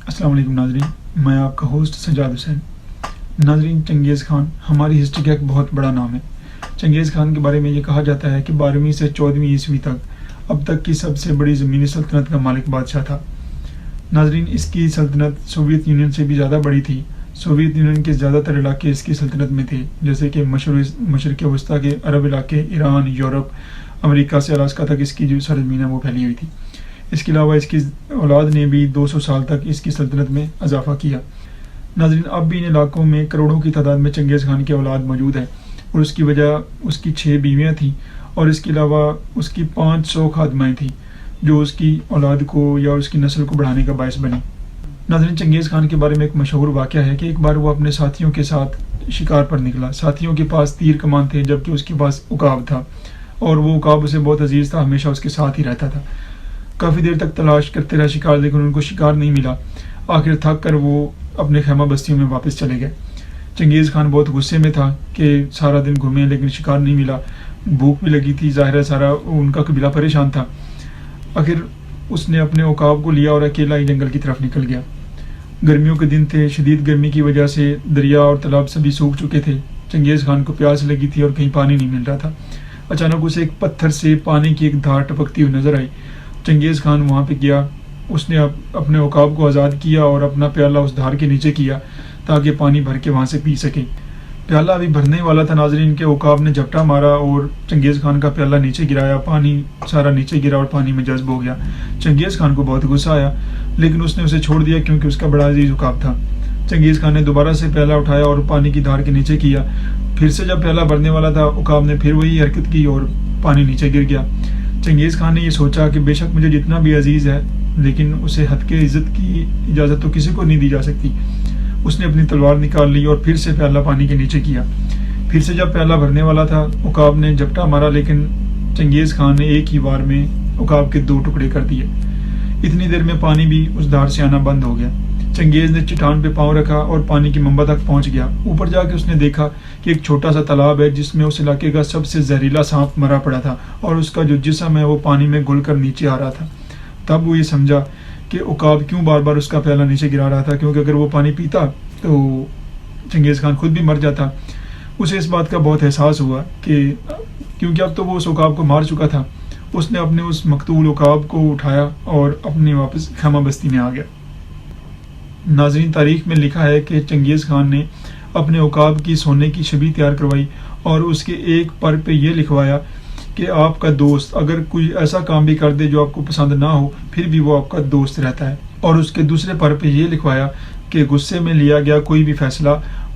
السلام علیکم ناظرین، میں آپ کا ہوسٹ سجاد حسین۔ ناظرین، چنگیز خان ہماری ہسٹری کا ایک بہت بڑا نام ہے۔ چنگیز خان کے بارے میں یہ کہا جاتا ہے کہ 12ویں سے 14ویں عیسوی تک اب تک کی سب سے بڑی زمینی سلطنت کا مالک بادشاہ تھا۔ ناظرین، اس کی سلطنت سوویت یونین سے بھی زیادہ بڑی تھی۔ سوویت یونین کے زیادہ تر علاقے اس کی سلطنت میں تھے، جیسے کہ مشرق وسطیٰ کے عرب علاقے، ایران، یورپ، امریکہ سے الاسکا تک اس کی جو سرزمین ہے وہ پھیلی ہوئی تھی۔ اس کے علاوہ اس کی اولاد نے بھی 200 سال تک اس کی سلطنت میں اضافہ کیا۔ ناظرین، اب بھی ان علاقوں میں کروڑوں کی تعداد میں چنگیز خان کی اولاد موجود ہے، اور اس کی وجہ اس کی 6 بیویاں تھیں، اور اس کے علاوہ اس کی 500 خادمائیں تھیں جو اس کی اولاد کو یا اس کی نسل کو بڑھانے کا باعث بنی۔ ناظرین، چنگیز خان کے بارے میں ایک مشہور واقعہ ہے کہ ایک بار وہ اپنے ساتھیوں کے ساتھ شکار پر نکلا۔ ساتھیوں کے پاس تیر کمان تھے، جبکہ اس کے پاس عقاب تھا، اور وہ عقاب اسے بہت عزیز تھا، ہمیشہ اس کے ساتھ ہی رہتا تھا۔ کافی دیر تک تلاش کرتے رہے شکار، لیکن ان کو شکار نہیں ملا۔ آخر تھک کر وہ اپنے خیمہ بستیوں میں واپس چلے گئے۔ چنگیز خان بہت غصے میں تھا کہ سارا دن گھومے لیکن شکار نہیں ملا، بھوک بھی لگی تھی، ظاہر ہے سارا ان کا قبیلہ پریشان تھا۔ آخر اس نے اپنے عقاب کو لیا اور اکیلا ہی جنگل کی طرف نکل گیا۔ گرمیوں کے دن تھے، شدید گرمی کی وجہ سے دریا اور تالاب سبھی سوکھ چکے تھے۔ چنگیز خان کو پیاس لگی تھی اور کہیں پانی نہیں مل رہا تھا۔ اچانک اسے ایک پتھر سے پانی کی ایک دھار ٹپکتی ہوئی نظر آئی۔ چنگیز خان وہاں پہ گیا، اس نے اپنے عقاب کو آزاد کیا اور اپنا پیالہ اس دھار کے نیچے کیا تاکہ پانی بھر کے وہاں سے پی سکے۔ پیالہ ابھی بھرنے والا تھا ناظرین کے عقاب نے جھپٹا مارا اور چنگیز خان کا پیالہ نیچے گرایا، پانی سارا نیچے گرا اور پانی میں جذب ہو گیا۔ چنگیز خان کو بہت غصہ آیا، لیکن اس نے اسے چھوڑ دیا کیونکہ اس کا بڑا عزیز عقاب تھا۔ چنگیز خان نے دوبارہ سے پیالہ اٹھایا اور پانی کی دھار کے نیچے کیا۔ پھر سے جب پیالہ بھرنے والا تھا، عقاب نے پھر وہی حرکت کی اور پانی نیچے گر گیا۔ چنگیز خان نے یہ سوچا کہ بے شک مجھے جتنا بھی عزیز ہے، لیکن اسے حد کے عزت کی اجازت تو کسی کو نہیں دی جا سکتی۔ اس نے اپنی تلوار نکال لی اور پھر سے پیالہ پانی کے نیچے کیا۔ پھر سے جب پیالہ بھرنے والا تھا، عقاب نے جھپٹا مارا، لیکن چنگیز خان نے ایک ہی بار میں عقاب کے 2 ٹکڑے کر دیے۔ اتنی دیر میں پانی بھی اس دھار سے آنا بند ہو گیا۔ چنگیز نے چٹان پہ پاؤں رکھا اور پانی کی منبع تک پہنچ گیا۔ اوپر جا کے اس نے دیکھا کہ ایک چھوٹا سا تالاب ہے جس میں اس علاقے کا سب سے زہریلا سانپ مرا پڑا تھا، اور اس کا جو جسم ہے وہ پانی میں گھل کر نیچے آ رہا تھا۔ تب وہ یہ سمجھا کہ عقاب کیوں بار بار اس کا پیالہ نیچے گرا رہا تھا، کیونکہ اگر وہ پانی پیتا تو چنگیز خان خود بھی مر جاتا۔ اسے اس بات کا بہت احساس ہوا کہ کیونکہ اب تو وہ اس عقاب کو مار چکا تھا، اس نے اپنے اس مقتول عقاب کو اٹھایا اور اپنی واپس خیمہ بستی میں آ گیا۔ ناظرین، تاریخ میں لکھا ہے کہ چنگیز خان نے اپنے عقاب کی سونے کی شبیہ تیار کروائی اور اس کے ایک پر پہ یہ لکھوایا کہ آپ کا دوست اگر کوئی ایسا کام بھی کر دے جو آپ کو پسند نہ ہو، پھر بھی وہ آپ کا دوست رہتا ہے، اور اس کے دوسرے پر پہ یہ لکھوایا کہ غصے میں لیا گیا کوئی بھی فیصلہ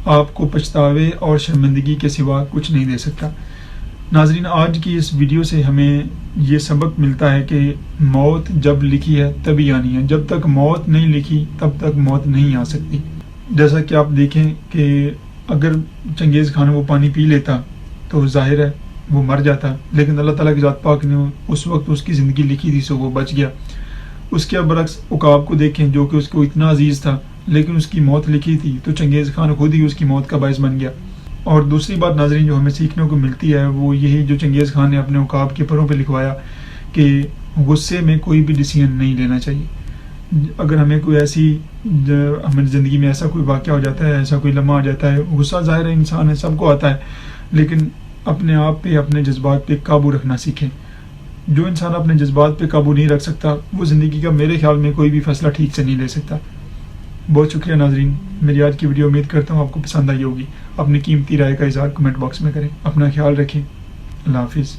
آپ کو پچھتاوے اور شرمندگی کے سوا کچھ نہیں دے سکتا۔ ناظرین، آج کی اس ویڈیو سے ہمیں یہ سبق ملتا ہے کہ موت جب لکھی ہے تبھی آنی ہے، جب تک موت نہیں لکھی تب تک موت نہیں آ سکتی۔ جیسا کہ آپ دیکھیں کہ اگر چنگیز خان وہ پانی پی لیتا تو ظاہر ہے وہ مر جاتا، لیکن اللہ تعالیٰ کی ذات پاک نے اس وقت اس کی زندگی لکھی تھی، سو وہ بچ گیا۔ اس کے برعکس عقاب کو دیکھیں جو کہ اس کو اتنا عزیز تھا، لیکن اس کی موت لکھی تھی تو چنگیز خان خود ہی اس کی موت کا باعث بن گیا۔ اور دوسری بات ناظرین جو ہمیں سیکھنے کو ملتی ہے وہ یہی جو چنگیز خان نے اپنے عقاب کے پروں پہ لکھوایا کہ غصے میں کوئی بھی ڈیسیژن نہیں لینا چاہیے۔ اگر ہمیں کوئی ہماری زندگی میں ایسا کوئی واقعہ ہو جاتا ہے، ایسا کوئی لمحہ آ جاتا ہے، غصہ ظاہر ہے انسان ہے، سب کو آتا ہے، لیکن اپنے آپ پہ، اپنے جذبات پہ قابو رکھنا سیکھیں۔ جو انسان اپنے جذبات پہ قابو نہیں رکھ سکتا، وہ زندگی کا میرے خیال میں کوئی بھی فیصلہ ٹھیک سے نہیں لے سکتا۔ بہت شکریہ ناظرین، میری آج کی ویڈیو امید کرتا ہوں آپ کو پسند آئی ہوگی۔ اپنی قیمتی رائے کا اظہار کمنٹ باکس میں کریں۔ اپنا خیال رکھیں۔ اللہ حافظ۔